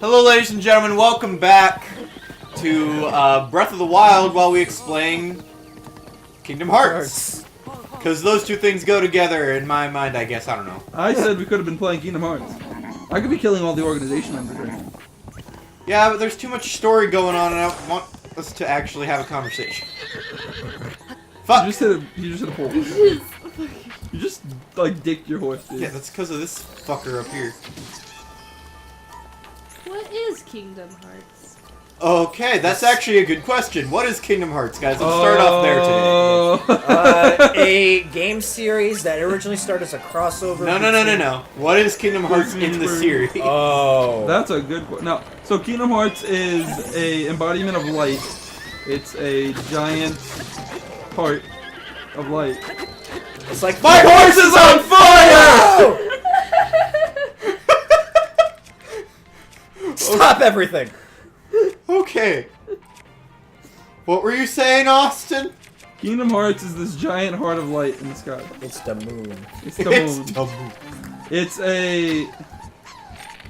Hello, ladies and gentlemen. Welcome back to Breath of the Wild while we explain Kingdom Hearts. Because those two things go together in my mind, I guess. I don't know. I said we could have been playing Kingdom Hearts. I could be killing all the organization members right now. Yeah, but there's too much story going on, and I want us to actually have a conversation. Fuck! You just hit a pole. You just, like, dicked your horse, dude. Yeah, that's because of this fucker up here. What is Kingdom Hearts? Okay, that's actually a good question. What is Kingdom Hearts, guys? Let's start off there today. A game series that originally started as a crossover. No. What is Kingdom Hearts in the series? Oh. That's a good one. No, so Kingdom Hearts is a embodiment of light. It's a giant heart of light. It's like My horse is on fire! Stop everything! Okay. What were you saying, Austin? Kingdom Hearts is this giant heart of light in the sky. It's the moon. It's the moon. It's the moon. It's a...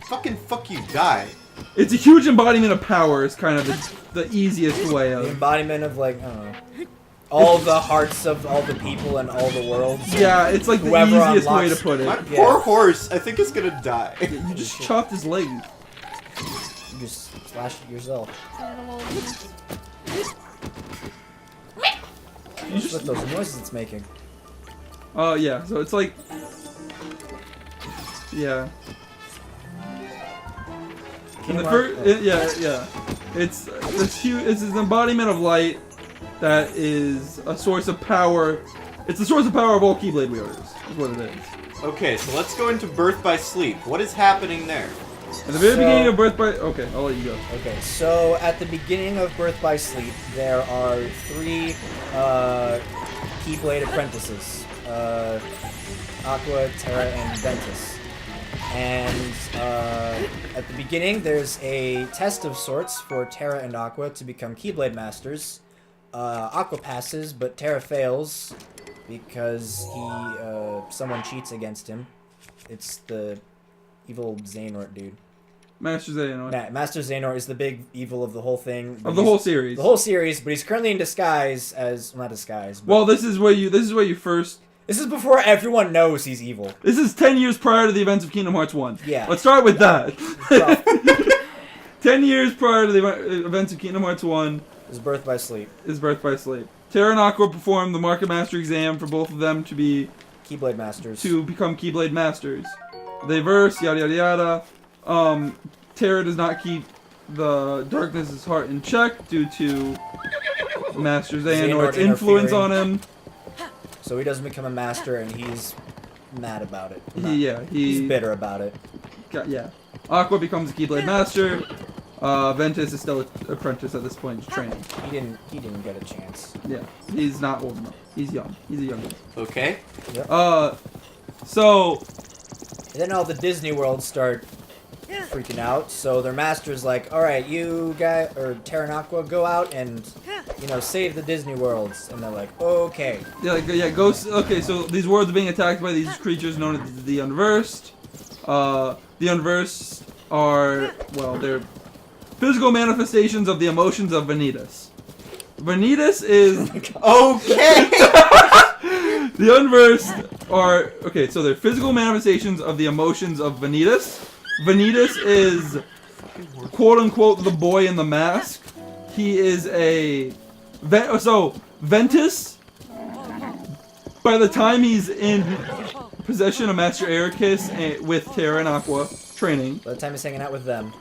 Fucking fuck you, die. It's a huge embodiment of power. Is kind of the easiest way The of... embodiment of, like, I don't know, all the hearts of all the people and all the worlds. Yeah, it's like the Whoever easiest way to unlocks- put it. My poor horse, I think, is gonna die. You just chopped his leg. You just slashed it yourself. Animals. What's with those noises it's making? Oh, yeah, so it's like... Yeah. And the first, yeah. It's this huge. It's an embodiment of light that is a source of power. It's the source of power of all Keyblade wielders. Is what it is. Okay, so let's go into Birth by Sleep. What is happening there? At the very beginning of Birth by... Okay, I'll let you go. Okay, so at the beginning of Birth by Sleep, there are three Keyblade apprentices. Aqua, Terra, and Ventus. And at the beginning, there's a test of sorts for Terra and Aqua to become Keyblade Masters. Aqua passes, but Terra fails because someone cheats against him. It's the evil Xehanort dude. Master Xehanort. Master Xehanort is the big evil of the whole thing. Of the whole series. The whole series, but he's currently in disguise as... Well, not disguise, but... Well, this is where you first... This is before everyone knows he's evil. This is 10 years prior to the events of Kingdom Hearts 1. Yeah. Let's start with that. Well, 10 years prior to the events of Kingdom Hearts 1 is Birth by Sleep. is Birth by Sleep. Terra and Aqua perform the Market Master exam for both of them to Keyblade Masters. become Keyblade Masters. They verse, yada yada yada. Terra does not keep the darkness' heart in check due to Master Xehanort's influence on him. So he doesn't become a master, and he's mad about it. He's bitter about it. Yeah. Aqua becomes a Keyblade Master. Ventus is still an apprentice at this point, training. He didn't get a chance. Yeah, he's not old enough. He's young. He's a young guy. Okay. Yep. So... And then all the Disney worlds start freaking out. So their master's like, all right, you guys, or Terra and Aqua, go out and, save the Disney worlds. And they're like, okay. Go. Okay, so these worlds are being attacked by these creatures known as the Unversed. The Unversed are, well, they're physical manifestations of the emotions of Vanitas. Vanitas is... Okay! The Unversed are... Okay, so they're physical manifestations of the emotions of Vanitas. Vanitas is, quote-unquote, the boy in the mask. He is a... So, Ventus, by the time he's in possession of Master Ericus with Terra and Aqua training... By the time he's hanging out with them.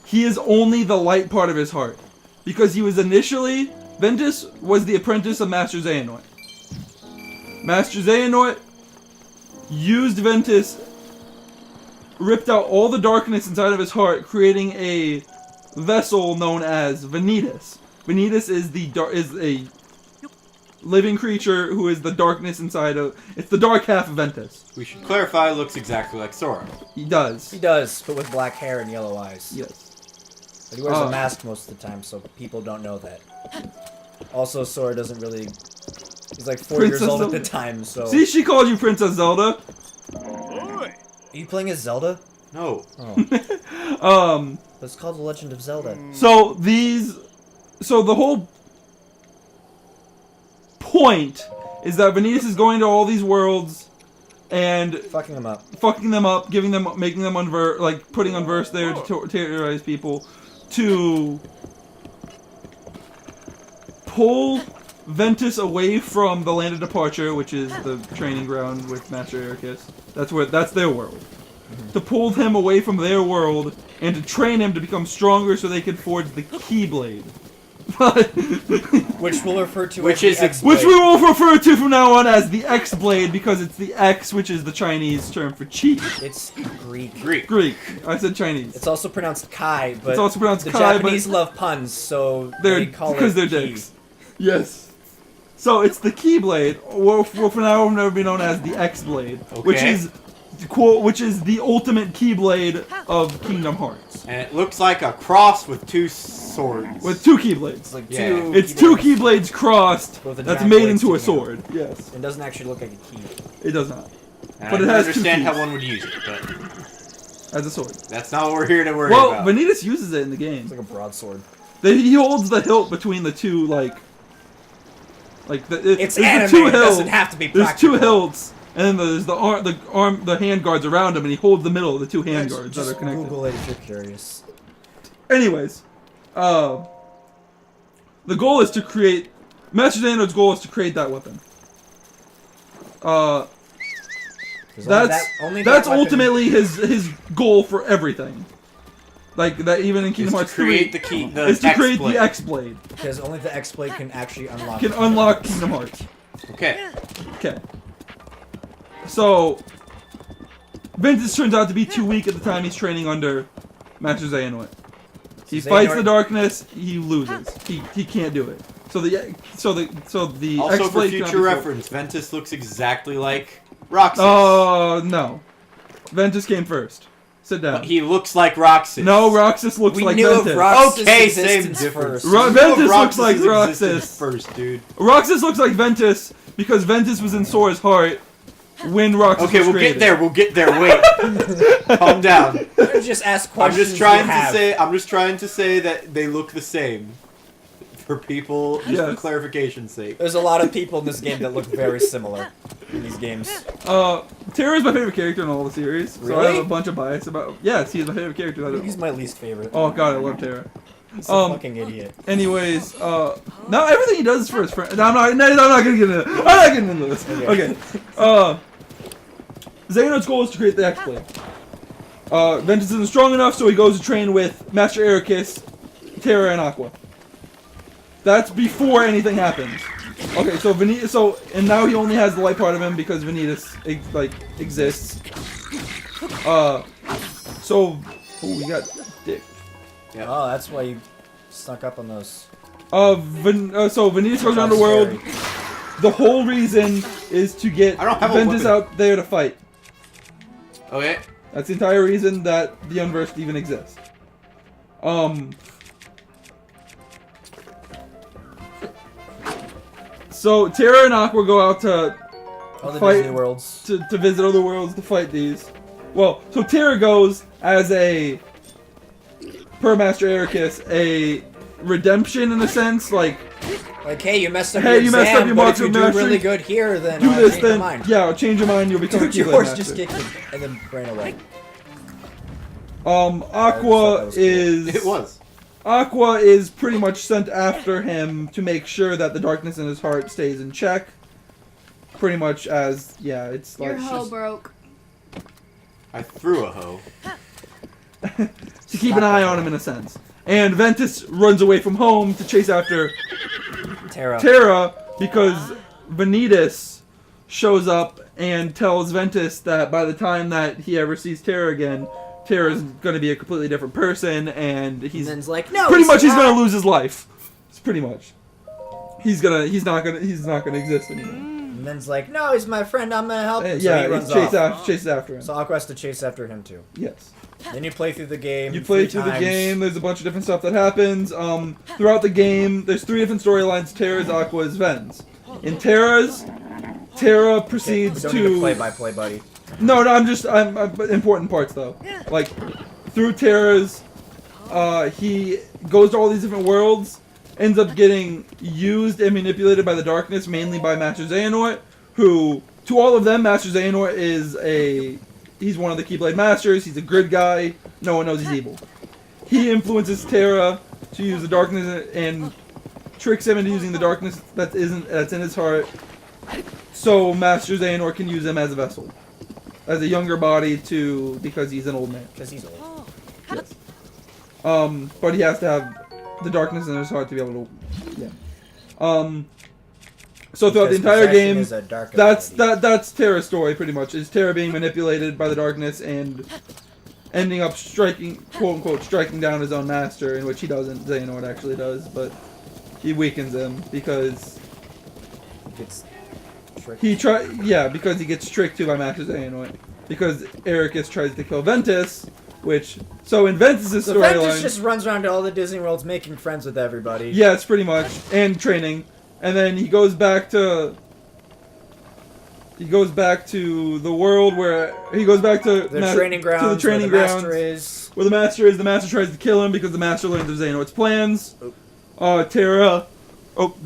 He is only the light part of his heart. Because he was initially... Ventus was the apprentice of Master Xehanort. Master Xehanort used Ventus, ripped out all the darkness inside of his heart, creating a vessel known as Vanitas. Vanitas is a living creature who is the darkness inside of... It's the dark half of Ventus. We should clarify, looks exactly like Sora. He does. He does, but with black hair and yellow eyes. Yes. But he wears a mask most of the time, so people don't know that. Also, Sora doesn't really... He's like 4 years old at the time, so... See, she called you Princess Zelda. Are you playing as Zelda? No. Oh. It's called The Legend of Zelda. So the whole point is that Vanitas is going to all these worlds and Fucking them up. making them putting Unverse there to terrorize people, to pull Ventus away from the land of departure, which is the training ground with Master Ericus. That's their world. To pull him away from their world and to train him to become stronger so they can forge the Keyblade. Which we'll refer to Which as is the X Which we will refer to from now on as the X-Blade because it's the X, which is the Chinese term for cheat. It's Greek. Greek. I said Chinese. It's also pronounced Kai, but It's also pronounced the Kai, Japanese but love puns, so they're they call it because they're Ki. dicks. Yes. So it's the Keyblade, or for now will never be known as the X-Blade, which Okay. is the ultimate Keyblade of Kingdom Hearts. And it looks like a cross with two swords. With two Keyblades. It's like Yeah. two. It's two Keyblades crossed With a that's giant made blade into a sticking out. sword. Yes. It doesn't actually look like a key. It does not. And but I it don't has two understand how keys. one would use it, but As a sword. that's not what we're here to worry Well, about. Vanitas uses it in the game. It's like a broadsword. He holds the hilt between the two, It's there's anime. the two It hilts. doesn't have to be There's practical. two hilts, and then there's the hand guards around him, and he holds the middle of the two hand guards that Just are connected. Google it if you're curious. Anyways, the goal is to create. Master Xehanort's goal is to create that weapon. 'Cause only that That's weapon- ultimately his goal for everything. Like that, even in Kingdom Is Hearts to create 3, the key, the is to create X-Blade. the X-Blade. Because only the X-Blade can actually unlock. Can unlock Kingdom Hearts. Okay. Okay. So, Ventus turns out to be too weak at the time he's training under Master Xehanort. He fights the darkness, he loses. He can't do it. So the Also, for X-Blade cannot be future killed. reference, Ventus looks exactly like Roxas. Oh, no. Ventus came first. Sit down. But he looks like Roxas. No, Roxas looks We like knew Ventus. of Roxas' Okay, same existence difference. first. Ro- You know Ventus Roxas' looks like existence Roxas. first, dude. Roxas looks like Ventus because Ventus was in Sora's heart when Roxas Okay, was we'll created. get there. We'll get there. Wait, calm down. Just ask I'm questions. just trying you to have. say. I'm just trying to say that they look the same. For people, just for Yes. clarification's sake. There's a lot of people in this game that look very similar in these games. Terra is my favorite character in all the series, so I Really? have a bunch of bias about. Yes, he's my favorite character. He's my least favorite. Oh god, I love Terra. He's a fucking idiot. Anyways, now everything he does is for his friend. No, I'm not gonna get into it. I'm not getting into this. Okay. Xehanort's goal is to create the X-Blade. Ventus isn't strong enough, so he goes to train with Master Ericus, Terra, and Aqua. That's before anything happens. Okay, so and now he only has the light part of him because Vanitas exists. We got dick. Yep. Oh, that's why you snuck up on those. So Vanitas goes around the world. The whole reason is to get I don't have a Ventus weapon. out there to fight. Okay. That's the entire reason that the Unversed even exists. So Terra and Aqua go out to Other fight Disney worlds. to visit other worlds to fight these. Well, so Terra goes as per Master Ericus, a redemption in a sense, like Like, hey, you messed up Hey, your you exam, messed up your but if you Monster do Mastery, really good here, then do this change your then. mind. Yeah, change your mind, you'll become a Dude, Keyblade yours Master. just kicked it and then ran away. Aqua that was cool. is It was. Aqua is pretty much sent after him to make sure that the darkness in his heart stays in check. Pretty much as it's Your like hoe just broke. I threw a hoe. to keep an eye on him in a sense. And Ventus runs away from home to chase after Terra because Vanitas shows up and tells Ventus that by the time that he ever sees Terra again, Terra's going to be a completely different person, and And he's then's like, no, pretty much he's not. going to lose his life. It's pretty much. He's not gonna exist anymore. And then's like, no, he's my friend, I'm gonna help him. So Yeah, he he runs off. chases after him. So Aqua has to chase after him too. Yes. Then you play through the game. You play 3 through the times. game, there's a bunch of different stuff that happens. Throughout the game, there's 3 different storylines: Terra's, Aqua's, Ven's. In Terra Okay, we proceeds don't need a to... play-by-play, buddy. No, I'm important parts though. Like through Terra's, he goes to all these different worlds, ends up getting used and manipulated by the darkness, mainly by Master Xehanort, who to all of them, Master Xehanort he's one of the Keyblade Masters. He's a good guy. No one knows he's evil. He influences Terra to use the darkness and tricks him into using the darkness that's in his heart, so Master Xehanort can use him as a vessel, as a younger body because he's an old man. Because he's old. Yes. But he has to have the darkness in his heart to be able to. Yeah. So throughout the entire game, that's Terra's story pretty much. Is Terra being manipulated by the darkness and ending up striking, quote unquote, striking down his own master, in which he doesn't. Xehanort actually does, but he weakens him because because he gets tricked to by Master Xehanort. Because Ericus tries to kill Ventus, so in Ventus' storyline, Ventus just runs around to all the Disney worlds making friends with everybody. Yeah, it's pretty much, and training, and then he goes back to the world where he goes back to the training grounds. To the training where the grounds master is. where the master is. The master tries to kill him because the master learns of Xehanort's plans. Terra. Oh,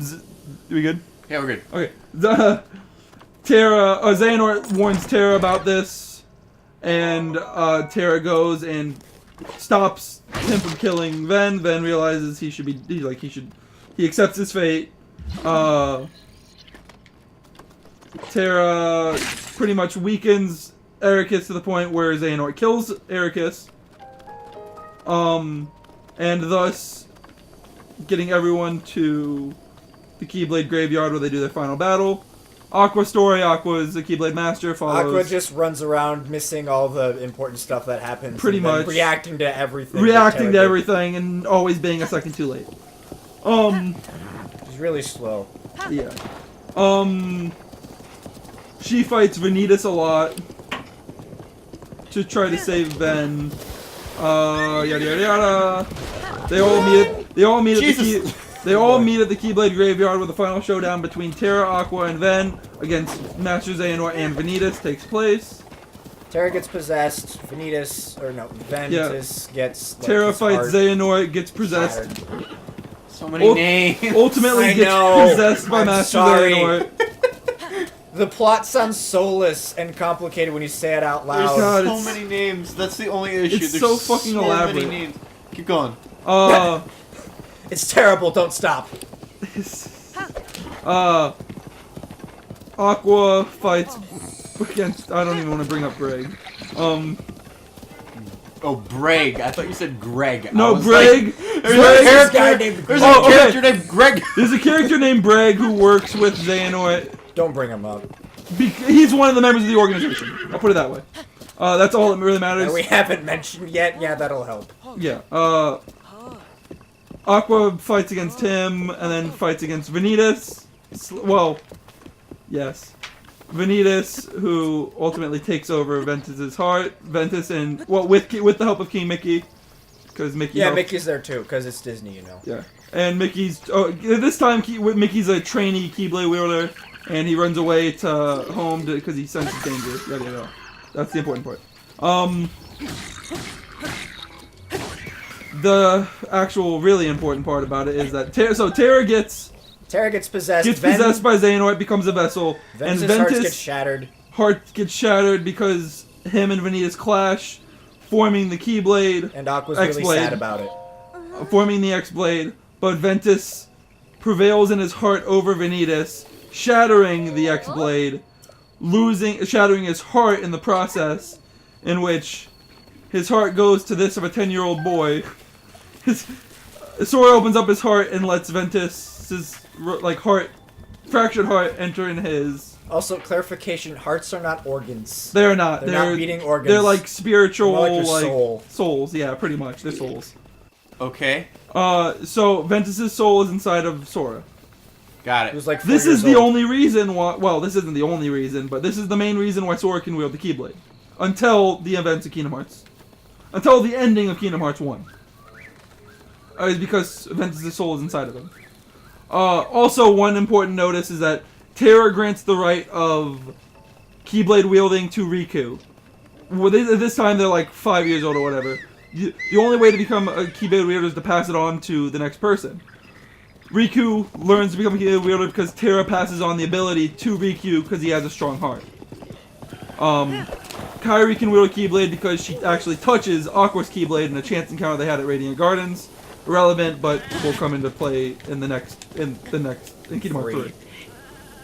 we good? Yeah, we're good. Okay. Xehanort warns Terra about this, and Terra goes and stops him from killing Ven. Ven realizes he accepts his fate. Terra pretty much weakens Ericus to the point where Xehanort kills Ericus, and thus getting everyone to the Keyblade Graveyard where they do their final battle. Aqua story, Aqua's the Keyblade Master, follows... Aqua just runs around missing all the important stuff that happens. Pretty much. Reacting to everything. Reacting to everything and always being a second too late. She's really slow. Yeah. She fights Vanitas a lot to try to save Ven. Yada yada yada. They all meet at the Keyblade Graveyard where the final showdown between Terra, Aqua, and Ven against Master Xehanort and Vanitas takes place. Terra gets possessed. Ventus gets... Terra fights Xehanort, gets possessed. Shattered. So many names. Ultimately gets possessed by Master Xehanort. The plot sounds soulless and complicated when you say it out loud. There's so many names. That's the only issue. It's There's so fucking elaborate. Many names. Keep going. It's terrible. Don't stop. Aqua fights against... I don't even want to bring up Greg. Oh, Breg. I thought you said Greg. No, Breg. There's a character named Greg. There's a character named Breg who works with Xehanort. Don't bring him up. He's one of the members of the organization. I'll put it that way. That's all that really matters. And we haven't mentioned yet. Yeah, that'll help. Yeah. Aqua fights against him, and then fights against Vanitas. Well, yes. Vanitas, who ultimately takes over Ventus's heart. Ventus and with the help of King Mickey, because Mickey. Yeah, Mickey's there too, because it's Disney, you know. Yeah, and Mickey's this time Mickey's a trainee Keyblade wielder, and he runs away to home because he senses danger. Yada yada. That's the important part. The actual really important part about it is that Terra gets possessed. Gets possessed by Xehanort, becomes a vessel, and Ventus' heart gets shattered because him and Vanitas clash, forming the Keyblade. And Aqua's really sad about it. Forming the X-Blade, but Ventus prevails in his heart over Vanitas, shattering the X-Blade, shattering his heart in the process, in which his heart goes to this of a 10-year-old boy. Sora opens up his heart and lets Ventus's fractured heart enter in his. Also, clarification: hearts are not organs. They're not. They're not beating organs. They're like spiritual, souls. Yeah, pretty much. They're souls. Okay. So Ventus's soul is inside of Sora. Got it. It was like this is the only reason why. Well, this isn't the only reason, but this is the main reason why Sora can wield the Keyblade until the events of Kingdom Hearts, until the ending of Kingdom Hearts 1. Is because Ventus' soul is inside of him. Also, one important notice is that Terra grants the right of Keyblade wielding to Riku. Well, at this time they're like 5 years old or whatever. The only way to become a Keyblade wielder is to pass it on to the next person. Riku learns to become a Keyblade wielder because Terra passes on the ability to Riku because he has a strong heart. Kairi can wield a Keyblade because she actually touches Aqua's Keyblade in a chance encounter they had at Radiant Gardens. Irrelevant, but will come into play in Kingdom Hearts 3.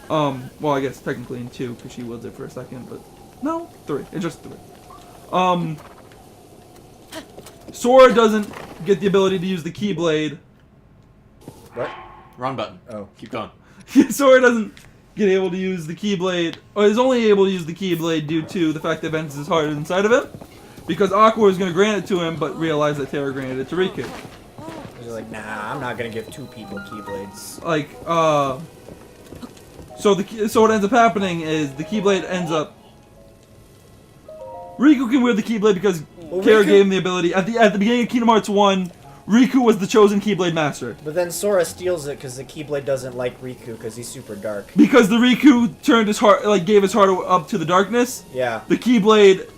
Well, I guess technically in 2 because she wields it for a second, but no, 3. It's just 3. Sora doesn't get the ability to use the Keyblade. What? Wrong button. Oh. Keep going. Sora doesn't get able to use the Keyblade, or is only able to use the Keyblade due to the fact that Ventus' heart is inside of him. Because Aqua was going to grant it to him, but realized that Terra granted it to Riku. He's like, nah, I'm not gonna give 2 people Keyblades. Like, so what ends up happening is the Keyblade ends up. Riku can wield the Keyblade because Terra gave him the ability. At the beginning of Kingdom Hearts 1, Riku was the chosen Keyblade master. But then Sora steals it because the Keyblade doesn't like Riku because he's super dark. Because the Riku turned his heart, like gave his heart up to the darkness. Yeah. The Keyblade,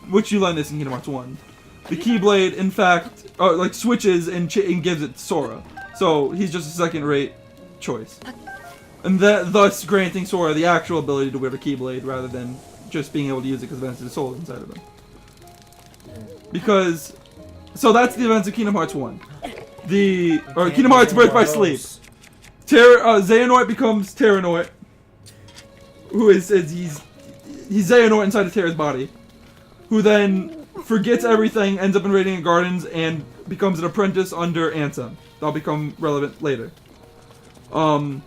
which you learned this in Kingdom Hearts 1. The Keyblade, in fact, like switches and gives it to Sora. So he's just a second-rate choice. And thus granting Sora the actual ability to wield a Keyblade rather than just being able to use it because Ventus' soul is inside of him. Because, so that's the events of Kingdom Hearts 1. Kingdom Hearts Birth by Sleep. Xehanort becomes Terranort, who he's Xehanort inside of Terra's body, who then forgets everything, ends up in Radiant Gardens, and becomes an apprentice under Ansem. That'll become relevant later. Aqua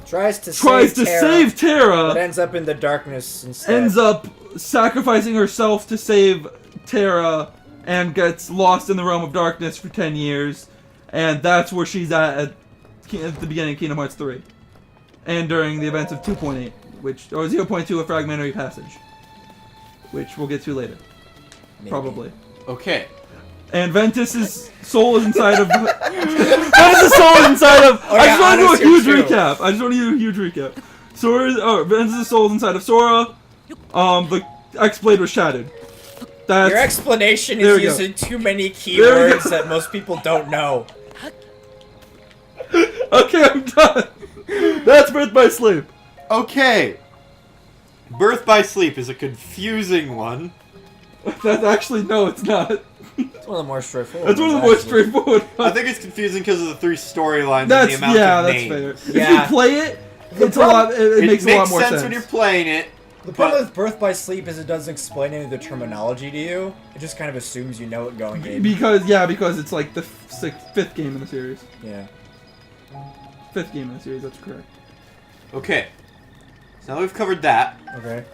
tries to save Terra, but ends up in the darkness instead. ends up sacrificing herself to save Terra, and gets lost in the realm of darkness for 10 years. And that's where she's at the beginning of Kingdom Hearts 3. And during the events of 2.8, or 0.2, a fragmentary passage. Which we'll get to later. Maybe. Okay. Probably. And Ventus's soul is inside of... Ventus's soul is inside of... Oh, I just want to do a huge true. recap. Ventus's soul is inside of Sora. The X-Blade was shattered. Your explanation is using too many keywords that most people don't know. Okay, I'm done. That's Birth by Sleep. Okay. Birth by Sleep is a confusing one. That's actually, no, it's not. It's one of the more straightforward. That's one of the more straightforward ones. I think it's confusing because of the 3 storylines and the amount of names. That's fair. Yeah. If you play it, it's a lot. It makes a lot more sense when you're playing it. The problem with Birth by Sleep is it doesn't explain any of the terminology to you. It just kind of assumes you know it going in. Because it's like the 5th game in the series. Yeah. 5th game in the series, that's correct. Okay. So now we've covered that. Okay.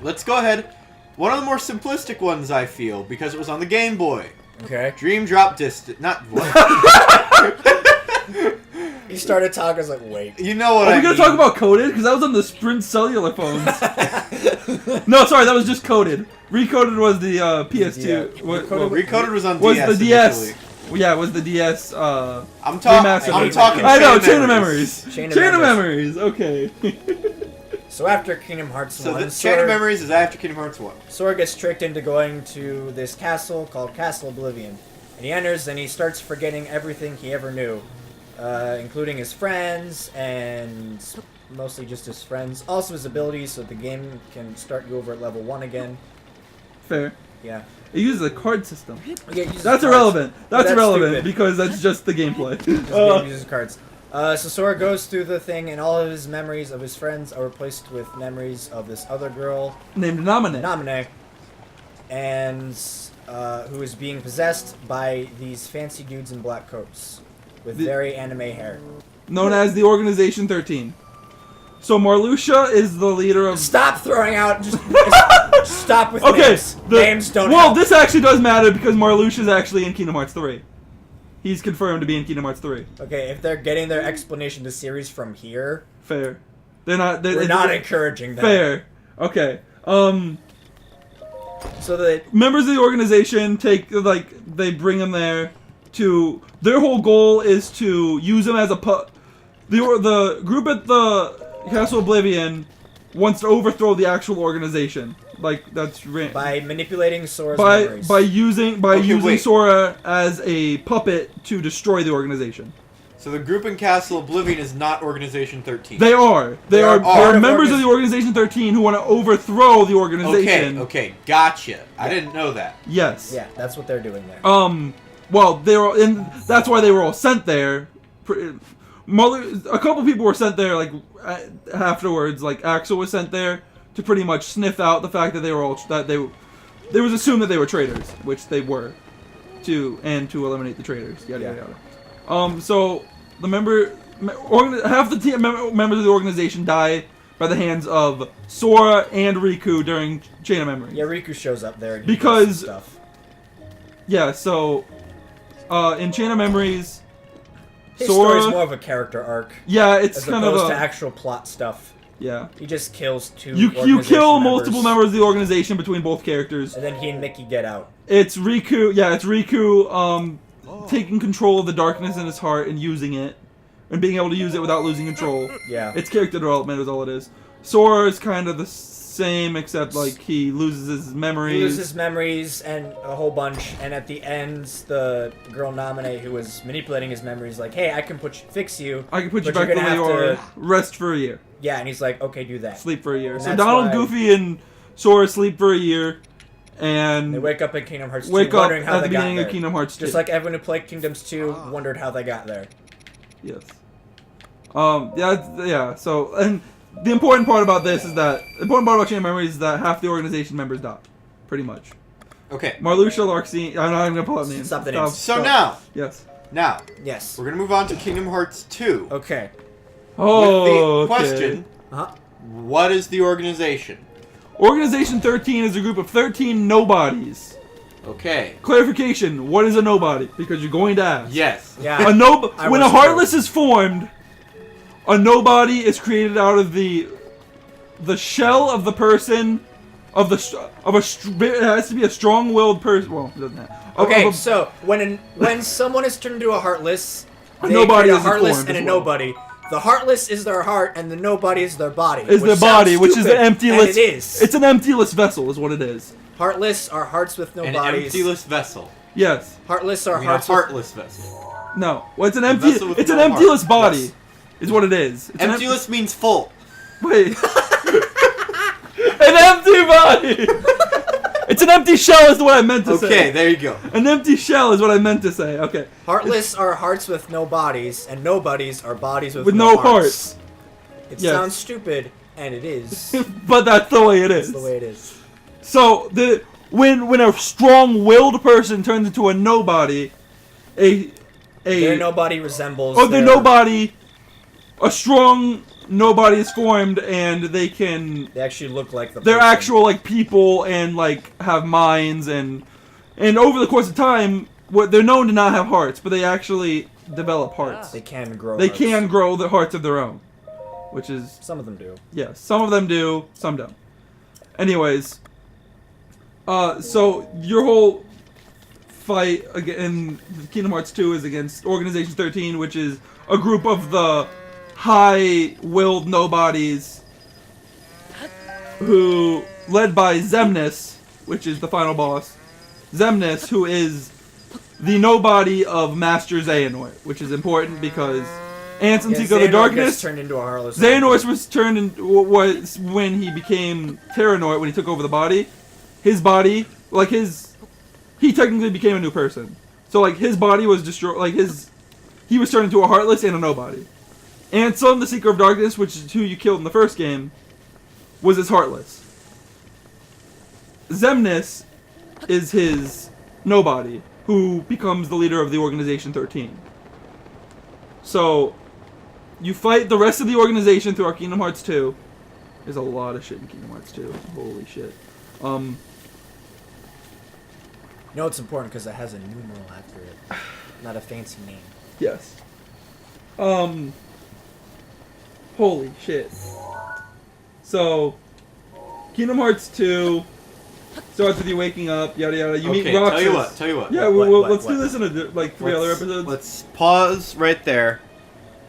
Let's go ahead. One of the more simplistic ones, I feel, because it was on the Game Boy. Okay. Dream Drop Distance. Not what? He started talking, I was like, wait. You know what Are we going to talk about Coded? Because that was on the Sprint cellular phones. No, sorry, that was just Coded. Recoded was the PS2. Recoded was on was DS the DS. initially. Yeah, it was the DS. I'm talking Chain of Memories. Chain of Memories. Okay. So after Kingdom Hearts 1, the Chain of Memories is after Kingdom Hearts 1. Sora gets tricked into going to this castle called Castle Oblivion. And he enters and he starts forgetting everything he ever knew. Including his friends, and mostly just his friends. Also his abilities, so the game can start you over at level 1 again. Fair. Yeah. It uses a card system. Yeah, that's irrelevant. That's irrelevant stupid. because that's just the gameplay. This game uses cards. So Sora goes through the thing, and all of his memories of his friends are replaced with memories of this other girl named Namine. And who is being possessed by these fancy dudes in black coats with very anime hair. Known as the Organization 13. So Marluxia is the leader of... Stop throwing out... Just stop with names. Names don't Well, help. this actually does matter because Marluxia is actually in Kingdom Hearts 3. He's confirmed to be in Kingdom Hearts 3. Okay, if they're getting their explanation to series from here... Fair. They're not... We're not encouraging that. Fair. Okay. So the members of the organization they bring him there to... Their whole goal is to use him as a the group at the Castle Oblivion wants to overthrow the actual organization. Like that's By manipulating Sora's by memories. using wait. Sora as a puppet to destroy the organization. So the group in Castle Oblivion is not Organization 13. They are. They are are. part They are of members of the Organization 13 who want to overthrow the organization. Okay, gotcha. I didn't know that. Yes. Yeah, that's what they're doing there. Well, they were in. That's why they were all sent there. A couple people were sent there like afterwards. Like Axel was sent there to pretty much sniff out the fact that they were all There was assumed that they were traitors, which they were, to eliminate the traitors. Yada yada yada. So the half the team members of the organization die by the hands of Sora and Riku during Chain of Memories. Yeah, Riku shows up there and he Because- does some stuff. Yeah. So in Chain of Memories, His Sora. story's more of a character arc Yeah, it's as kind of opposed a to actual plot stuff. yeah. He just kills two. You organization kill members, multiple members of the organization between both characters. and then he and Mickey get out. It's Riku. Yeah, it's Riku. Taking control of the darkness in his heart and using it, and being able to use it without losing control. Yeah. It's character development is all it is. Sora is kind of the same, except like he loses his memories. He loses memories and a whole bunch, and at the end, the girl Naminé who was manipulating his memories, like, "Hey, I can fix you. I can put you but back you're the gonna way you have are. Rest for a year. Yeah, and he's like, "Okay, do that." Sleep for a year. And So that's Donald, why- Goofy, and Sora sleep for a year, and They wake up in Kingdom Hearts 2, wake up wondering how at they the got beginning there. of Kingdom Hearts 2. Just like everyone who played Kingdoms 2 wondered how they got there. Yes. Yeah. So, and the important part about this is that the important part about Chain of Memories is that half the organization members die, pretty much. Okay. Marluxia, Larxene. I'm not even gonna pull out names. Stop the names. So now, Yes. Yes. we're gonna move on to Kingdom Hearts 2. Okay. Oh. With the okay. question, Uh-huh. what is the organization? Organization 13 is a group of 13 nobodies. Okay. Clarification: what is a nobody? Because you're going to ask. Yes. Yeah. When a was Heartless is formed, a nobody is created out of the shell of the person it has to be a strong-willed person. Well, it doesn't have. Okay, so when someone is turned into a Heartless, they nobody create a is Heartless formed and a as well. nobody. The Heartless is their heart, and the nobody is their body. Is which their body, sounds which is stupid, an emptyless. and it is. It's an emptyless vessel, is what it is. Heartless are hearts with no An bodies. emptyless vessel. Yes. Heartless I are mean, a hearts with... heartless vessel. No. Well, it's an empty. vessel with It's an no emptyless heart. body, Yes. is what it is. It's an Emptyless means full. Wait. An empty body. It's an empty shell, is what I meant to say. Okay, there you go. An empty shell is what I meant to say. Okay. Heartless are hearts with no bodies, and nobodies are bodies with, With no no hearts. It Yes. sounds stupid, and it is. But that's the way it is. That's the way it is. So when a strong-willed person turns into a nobody, Their nobody resembles. their their- nobody, a strong nobody is formed, and they can. They actually look like the. They're person. actual like people and like have minds and over the course of time, they're known to not have hearts, but they actually develop hearts. They can grow. They hearts. can grow the hearts of their own, which is Some of them do. yes, some of them do, some don't. Anyways, so your whole fight in Kingdom Hearts 2 is against Organization 13, which is a group of the high-willed nobodies who, led by Xemnas, which is the final boss, Xemnas, who is the nobody of Master Xehanort, which is important because Ansem Yeah, Seeker of the Xehanort Darkness. gets turned into a heartless. Xehanort was turned in was when he became Terranort, when he took over the body. His body, like he technically became a new person. So like his body was destroyed, like he was turned into a Heartless and a nobody. Ansem, the Seeker of Darkness, which is who you killed in the first game, was his Heartless. Xemnas is his nobody, who becomes the leader of the Organization 13. So, you fight the rest of the organization throughout Kingdom Hearts 2. There's a lot of shit in Kingdom Hearts 2. Holy shit. You know it's important because it has a numeral after it, not a fancy name. Yes. Holy shit. So, Kingdom Hearts 2 starts with you waking up, yada yada. You meet Okay, Roxas. tell you what. Yeah, What, let's what? do this in three other episodes. Let's pause right there.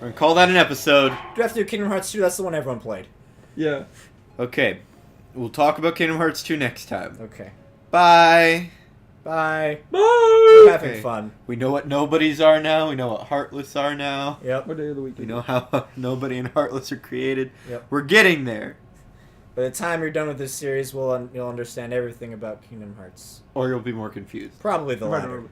We're gonna call that an episode. Do we have to do Kingdom Hearts 2? That's the one everyone played. Yeah. Okay. We'll talk about Kingdom Hearts 2 next time. Okay. Bye. Bye. Bye. We're having Okay. fun. We know what nobodies are now. We know what Heartless are now. Yep. What day of the week? We is know it? how Nobody and Heartless are created. Yep. We're getting there. By the time you're done with this series, you'll understand everything about Kingdom Hearts. Or you'll be more confused. Probably the Right, latter. right, right.